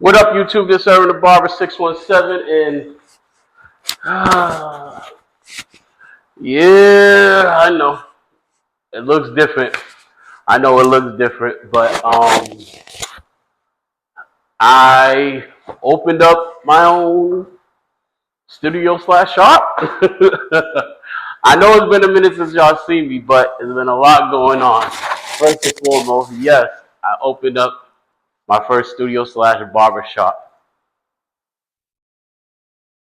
What up, YouTube? This is Tik The Barber 617, and yeah, I know it looks different. I know it looks different, but I opened up my own studio slash shop. I know it's been a minute since y'all seen me, but there's been a lot going on. First and foremost, yes, I opened up my first studio slash barber shop.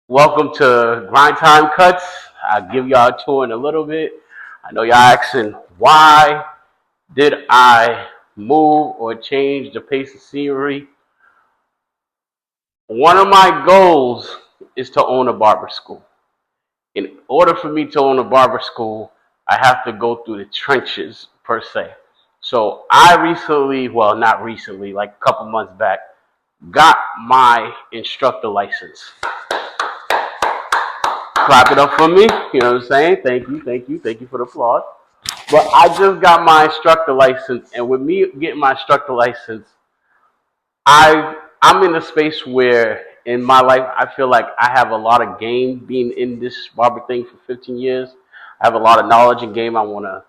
Welcome to Grind Time Cuts. I'll give y'all a tour in a little bit. I know y'all asking, why did I move or change the pace of scenery? One of my goals is to own a barber school. In order for me to own a barber school, I have to go through the trenches, per se. So I recently, well, not recently, like a couple months back, got my instructor license. Clap it up for me. You know what I'm saying? Thank you for the applause. But I just got my instructor license, and with me getting my instructor license, I'm in a space where in my life I feel like I have a lot of game being in this barber thing for 15 years. I have a lot of knowledge and game I want to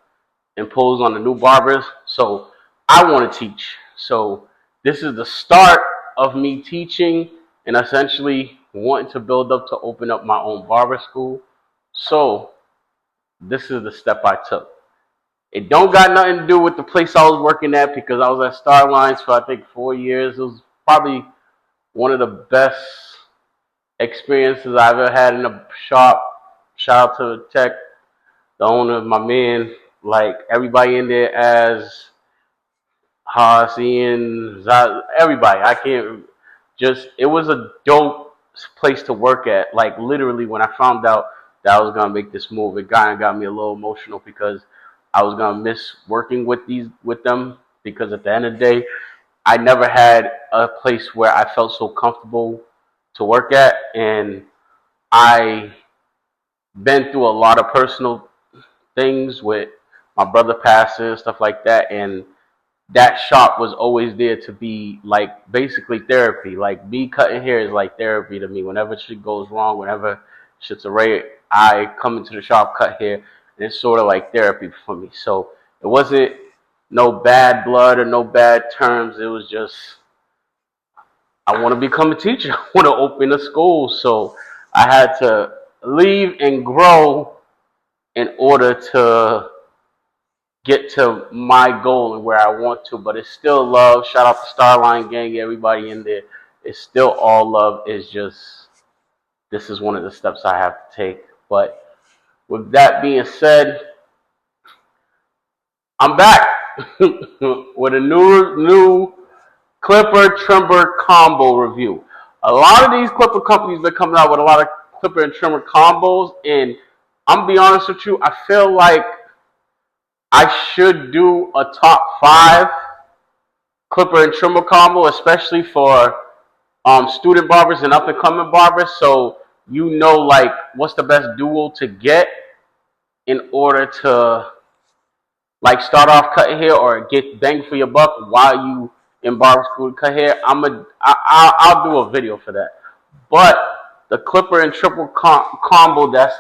impose on the new barbers. So I want to teach. So this is the start of me teaching and essentially wanting to build up to open up my own barber school. So this is the step I took. It don't got nothing to do with the place I was working at, because I was at Star Lines for I think 4 years. It was probably one of the best experiences I've ever had in a shop. Shout out to the tech, the owner, my man, like everybody in there, as Haas, Ian, everybody. I can't just, it was a dope place to work at. Like literally when I found out that I was gonna make this move, it got me a little emotional, because I was gonna miss working with them, because at the end of the day, I never had a place where I felt so comfortable to work at, and I been through a lot of personal things with my brother passing and stuff like that, and that shop was always there to be like basically therapy. Like me cutting hair is like therapy to me. Whenever shit goes wrong, whenever shit's array, I come into the shop, cut hair, and it's sort of like therapy for me. So it wasn't no bad blood or no bad terms. It was just, I want to become a teacher. I want to open a school. So I had to leave and grow in order to get to my goal and where I want to. But it's still love. Shout out to Starline Gang, everybody in there. It's still all love. It's just, this is one of the steps I have to take. But with that being said, I'm back with a new clipper trimmer combo review. A lot of these clipper companies been coming out with a lot of clipper and trimmer combos, and I'm gonna be honest with you, I feel like I should do a top 5 clipper and trimmer combo, especially for student barbers and up and coming barbers. So you know, like, what's the best duo to get in order to like start off cutting hair or get bang for your buck while you in barber school to cut hair. I'll do a video for that. But the clipper and triple combo that's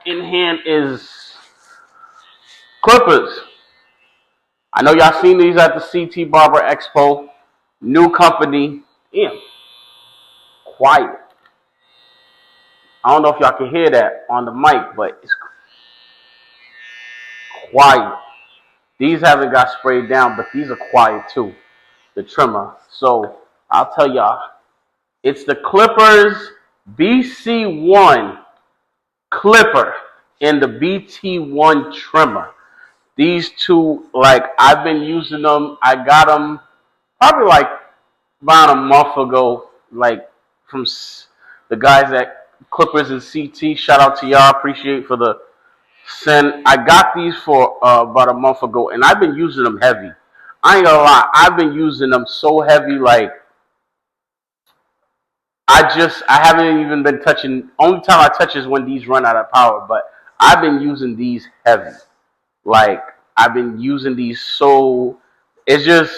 in hand is Klipaz. I know y'all seen these at the CT Barber Expo. New company. Damn, quiet. I don't know if y'all can hear that on the mic, but it's quiet. These haven't got sprayed down, but these are quiet too. The trimmer. So I'll tell y'all, it's the Klipaz BC1 clipper and the BT1 trimmer. These two, like, I've been using them. I got them probably like about a month ago, like from the guys at Clippers and CT. Shout out to y'all. Appreciate for the send. I got these for about a month ago, and I've been using them heavy. I ain't gonna lie, I've been using them so heavy, like I haven't even been touching. Only time I touch is when these run out of power. But I've been using these heavy. Like I've been using these so. It's just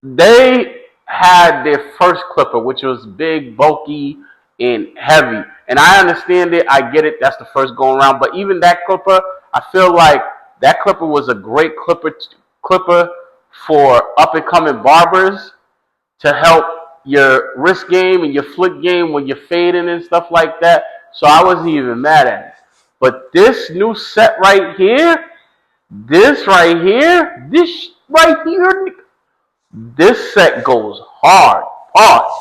they. had their first clipper, which was big, bulky, and heavy. And I understand it. I get it. That's the first go around. But even that clipper, I feel like that clipper was a great clipper for up and coming barbers to help your wrist game and your flick game when you're fading and stuff like that. So I wasn't even mad at it. But this new set right here, this set goes hard. Pause.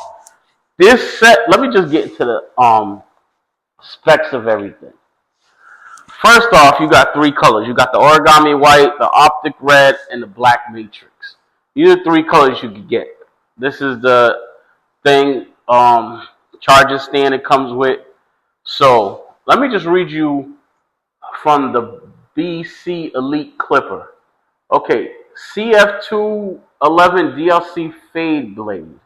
This set, let me just get into the specs of everything. First off, you got three colors. You got the origami white, the optic red, and the black matrix. These are three colors you could get. This is the thing, charging stand it comes with. So let me just read you from the BC Elite Clipper. Okay, CF211 DLC fade blade.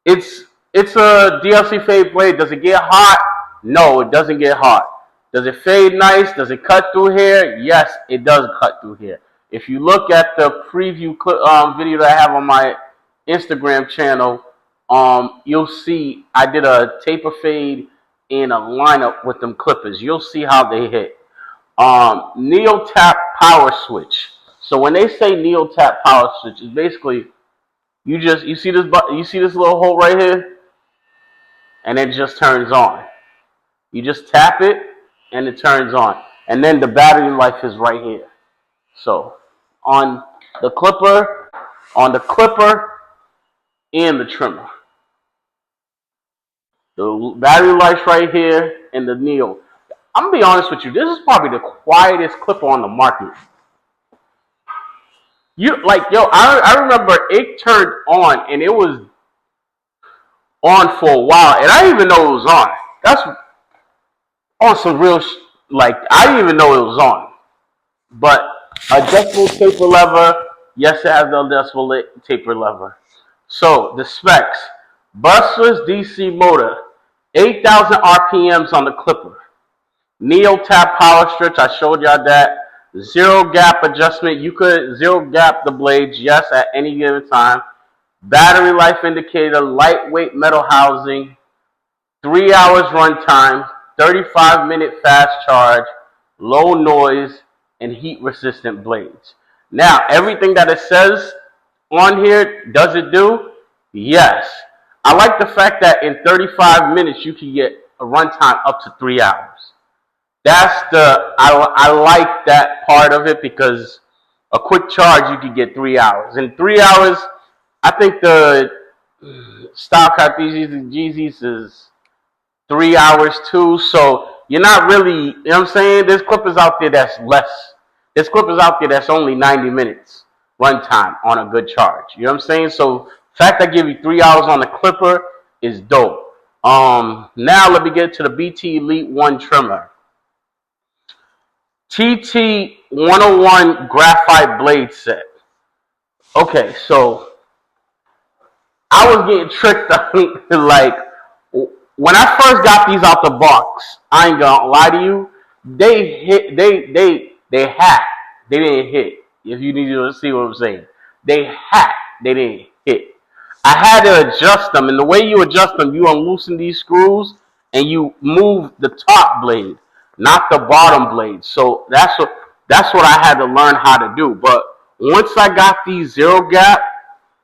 It's a DLC fade blade. Does it get hot? No, it doesn't get hot. Does it fade nice? Does it cut through hair? Yes, it does cut through hair. If you look at the preview video that I have on my Instagram channel, you'll see I did a taper fade in a lineup with them clippers. You'll see how they hit. Neo Tap power switch. So when they say Neo Tap power switch, it's basically you see this little hole right here, and it just turns on. You just tap it and it turns on. And then the battery life is right here. So on the clipper and the trimmer. The battery life's right here and the Neo. I'm gonna be honest with you, this is probably the quietest clipper on the market. I remember it turned on and it was on for a while, and I didn't even know it was on. That's on some real I didn't even know it was on. But adjustable taper lever, yes, it has the adjustable taper lever. So the specs: brushless DC motor, 8,000 RPMs on the clipper. Neo Tap power switch, I showed y'all that. Zero gap adjustment, you could zero gap the blades, yes, at any given time. Battery life indicator, lightweight metal housing, 3 hours runtime, 35-minute fast charge, low noise, and heat resistant blades. Now, everything that it says on here, does it do? Yes. I like the fact that in 35 minutes you can get a runtime up to 3 hours. I like that part of it, because a quick charge you could get 3 hours. In 3 hours, I think the stock Yeezys is 3 hours too. So you're not really, you know what I'm saying? There's clippers out there that's less. There's clippers out there that's only 90 minutes runtime on a good charge. You know what I'm saying? So the fact I give you 3 hours on the clipper is dope. Now let me get to the BT Elite 1 trimmer. TT 101 graphite blade set. Okay, so I was getting tricked on, when I first got these out the box, I ain't gonna lie to you, they hacked. They didn't hit. If you need to see what I'm saying. They hacked. They didn't hit. I had to adjust them, and the way you adjust them, you unloosen these screws and you move the top blade, not the bottom blade. So that's what I had to learn how to do. But once I got these zero gap,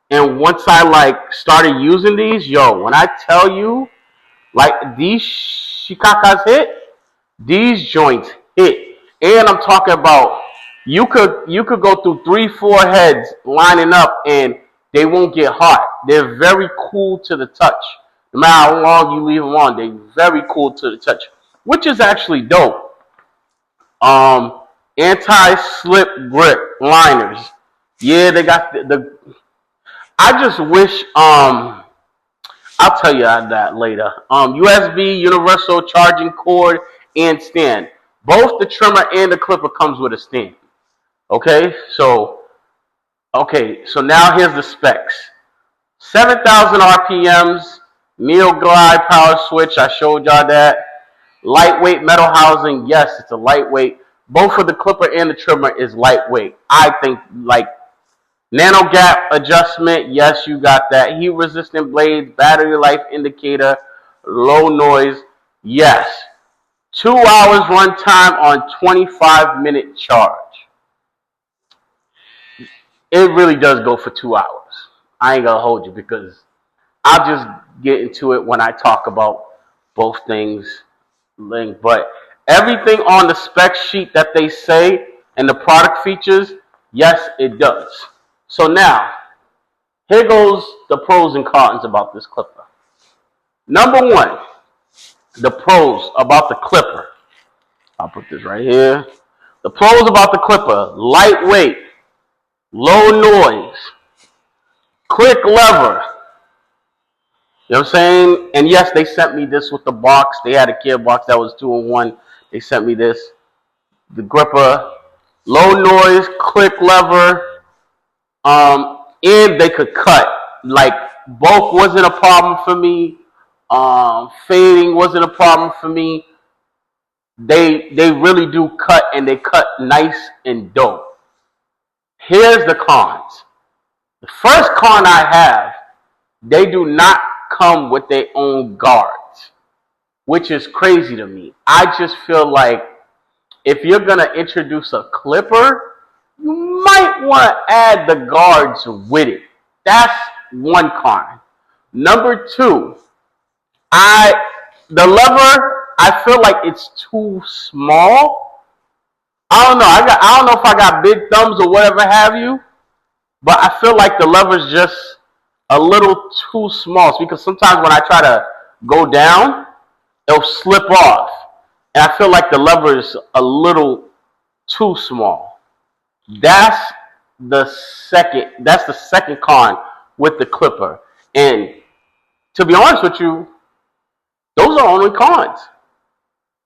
and once I started using these, when I tell you, these shikakas hit, these joints hit. And I'm talking about you could go through 3-4 heads lining up and they won't get hot. They're very cool to the touch. No matter how long you leave them on, they're very cool to the touch, which is actually dope. Anti-slip grip liners. Yeah, they got the I just wish I'll tell you that later. USB universal charging cord and stand. Both the trimmer and the clipper comes with a stand. Okay, so now here's the specs. 7,000 RPMs, Neo Glide power switch, I showed y'all that. Lightweight metal housing, yes, it's a lightweight. Both for the clipper and the trimmer is lightweight. I think Nano gap adjustment, yes, you got that. Heat resistant blades, battery life indicator, low noise, yes. 2 hours runtime on 25-minute charge. It really does go for 2 hours. I ain't gonna hold you because I'll just get into it when I talk about both things. But everything on the spec sheet that they say and the product features, yes, it does. So now, here goes the pros and cons about this clipper. Number one, the pros about the clipper. I'll put this right here. The pros about the clipper: lightweight, low noise, quick lever. You know what I'm saying? And yes, they sent me this with the box. They had a care box that was 2-in-1. They sent me this. The gripper, low noise, quick lever, and they could cut. Like bulk wasn't a problem for me. Fading wasn't a problem for me. They really do cut, and they cut nice and dope. Here's the cons. The first con I have, they do not come with their own guards, which is crazy to me. I just feel like if you're gonna introduce a clipper, you might want to add the guards with it. That's one con. Number two, the lever, I feel like it's too small. I don't know. I don't know if I got big thumbs or whatever have you, but I feel like the lever's just a little too small. Because sometimes when I try to go down, it'll slip off, and I feel like the lever is a little too small. That's the second con with the clipper. And to be honest with you, those are only cons.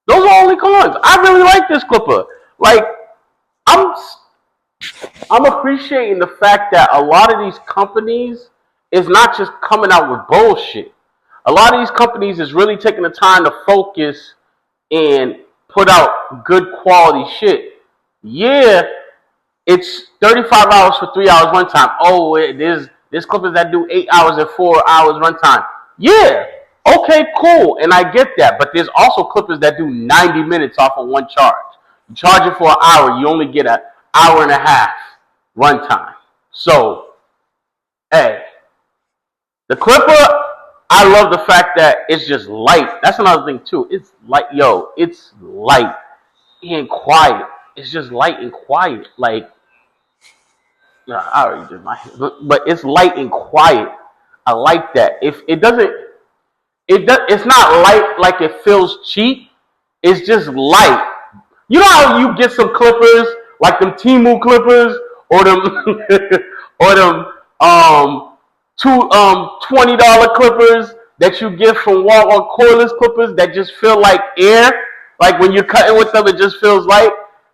Those are only cons. I really like this clipper. Like, I'm appreciating the fact that a lot of these companies is not just coming out with bullshit. A lot of these companies is really taking the time to focus and put out good quality shit. Yeah, it's 35 hours for 3 hours runtime. Oh, there's clippers that do 8 hours and 4 hours runtime. Yeah, okay, cool, and I get that. But there's also clippers that do 90 minutes off of one charge. You charge it for an hour, you only get an hour and a half runtime. So, hey, the clipper, I love the fact that it's just light. That's another thing too. It's light, it's light and quiet. It's just light and quiet. Like, I already did my hair, but it's light and quiet. I like that. If it doesn't, it's not light like it feels cheap. It's just light. You know how you get some clippers, like them Temu clippers, or them or them $20 clippers that you get from Walmart, cordless clippers that just feel like air. Like when you're cutting with them, it just feels light.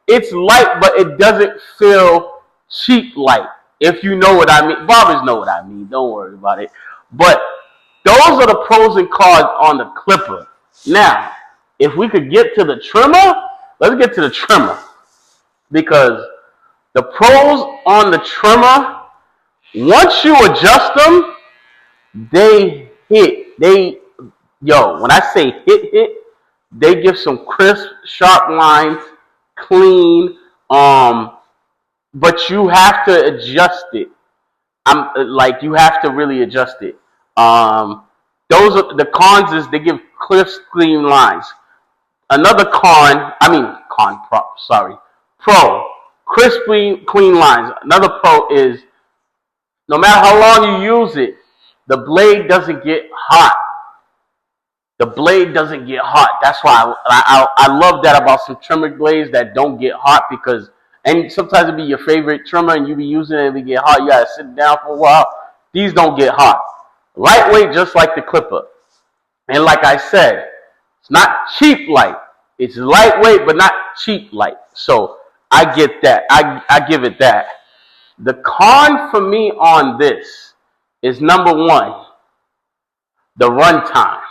It's light, but it doesn't feel cheap light. If you know what I mean. Barbers know what I mean. Don't worry about it. But those are the pros and cons on the clipper. Now, if we could get to the trimmer, let's get to the trimmer. Because the pros on the trimmer, once you adjust them, they hit. When I say hit, they give some crisp, sharp lines, clean, but you have to adjust it. You have to really adjust it. Those are the cons. Is they give crisp, clean lines. Another pro, crispy, clean lines. Another pro is no matter how long you use it, the blade doesn't get hot. The blade doesn't get hot. That's why I love that about some trimmer blades that don't get hot, because and sometimes it'll be your favorite trimmer and you be using it and it get hot. You gotta sit down for a while. These don't get hot. Lightweight, just like the clipper. And like I said, it's not cheap light. It's lightweight, but not cheap light. So I get that. I give it that. The con for me on this is number one, the runtime.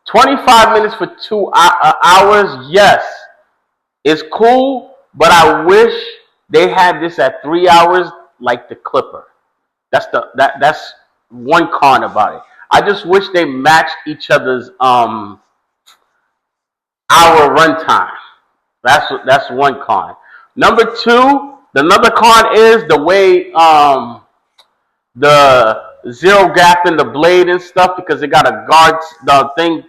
25 minutes for 2 hours, yes, it's cool, but I wish they had this at 3 hours. like the clipper. That's one con about it. I just wish they matched each other's hour runtime. That's one con. Number two, another con is the way the zero gap in the blade and stuff, because it got a guard the thing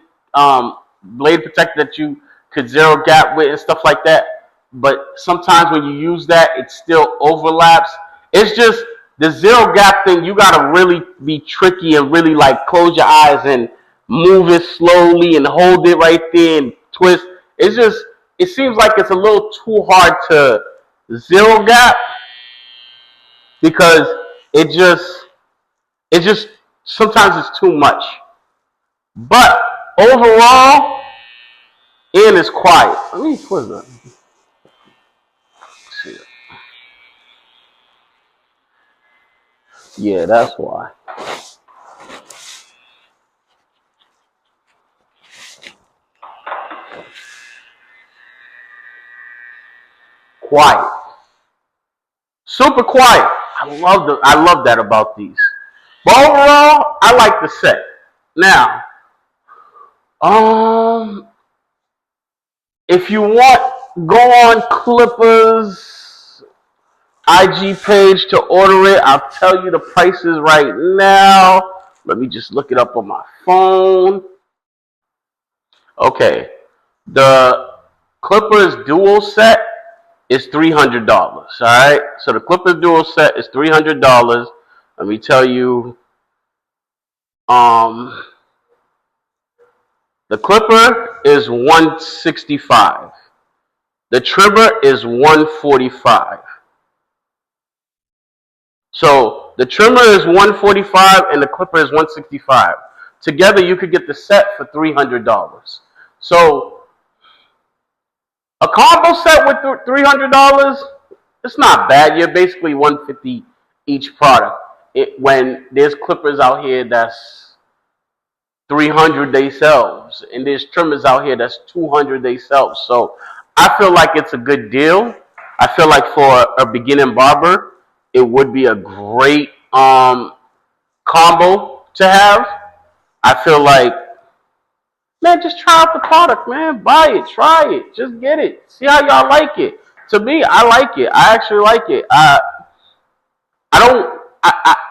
blade protector that you could zero gap with and stuff like that. But sometimes when you use that, it still overlaps. It's just the zero gap thing. You gotta really be tricky and really like close your eyes and move it slowly and hold it right there and twist. It's just, it seems like it's a little too hard to zero gap, because it just it just sometimes it's too much. But overall, Ian is quiet. Let me put that. Yeah, that's why. Quiet. Super quiet. I love that about these. But overall, I like the set. Now, um, if you want, go on Klipaz IG page to order it. I'll tell you the prices right now. Let me just look it up on my phone. Okay, the Klipaz dual set is $300. All right, so the Klipaz dual set is $300. Let me tell you, um, the clipper is 165. The trimmer is 145. So the trimmer is 145 and the clipper is 165. Together, you could get the set for $300. So a combo set with $300, it's not bad. You're basically 150 each product. When there's clippers out here that's 300 themselves, and there's trimmers out here that's 200 themselves. So I feel like it's a good deal. I feel like for a beginning barber, it would be a great combo to have. I feel like, man, just try out the product, man. Buy it, try it, just get it. See how y'all like it. To me, I like it. I actually like it. I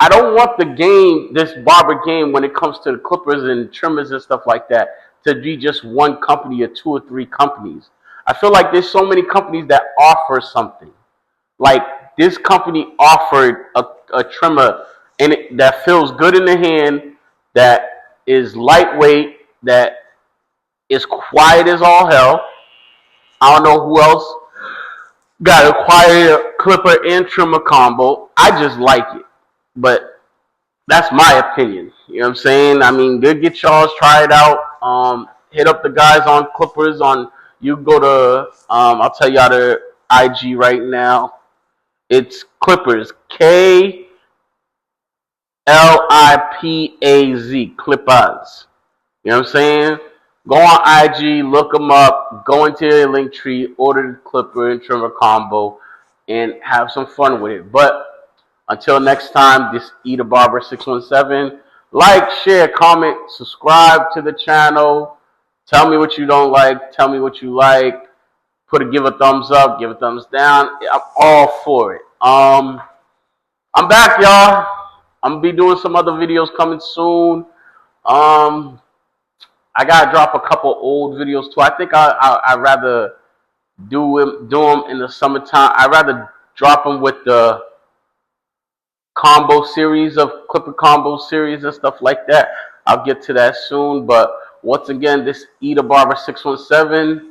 don't want the game, this barber game, when it comes to the clippers and trimmers and stuff like that, to be just one company or two or three companies. I feel like there's so many companies that offer something. Like this company offered a trimmer and that feels good in the hand, that is lightweight, that is quiet as all hell. I don't know who else got a quiet clipper and trimmer combo. I just like it. But that's my opinion. You know what I'm saying? I mean, go get y'all's, try it out. Hit up the guys on Klipaz on. You go to. I'll tell y'all the IG right now. It's Klipaz. Klipaz. Klipaz. You know what I'm saying? Go on IG, look them up, go into your link tree, order the clipper and trimmer combo, and have some fun with it. But until next time, this Eat a Barber 617. Like, share, comment, subscribe to the channel. Tell me what you don't like. Tell me what you like. Give a thumbs up, give a thumbs down. I'm all for it. I'm back, y'all. I'm gonna be doing some other videos coming soon. I gotta drop a couple old videos too. I think I'd rather do them in the summertime. I'd rather drop them with the combo series of clipper combo series and stuff like that. I'll get to that soon. But once again, this Eat a Barber 617.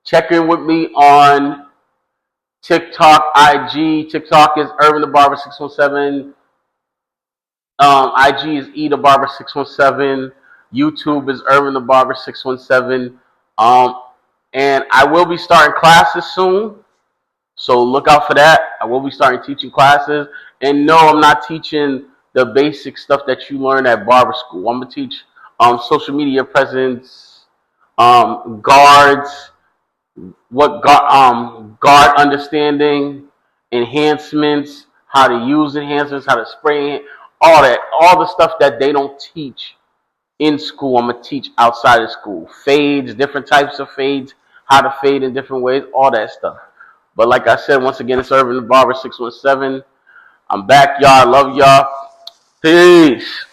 Check in with me on TikTok, IG. TikTok is Irvin the Barber 617. IG is Eat a Barber 617. YouTube is Irvin the Barber 617. And I will be starting classes soon. So look out for that. I will be starting teaching classes. And no, I'm not teaching the basic stuff that you learn at barber school. I'm going to teach social media presence, guards, guard understanding, enhancements, how to use enhancements, how to spray, all that, all the stuff that they don't teach in school. I'm gonna teach outside of school. Fades, different types of fades, how to fade in different ways, all that stuff. But like I said, once again, it's Urban the Barber 617. I'm back, y'all. Love y'all. Peace.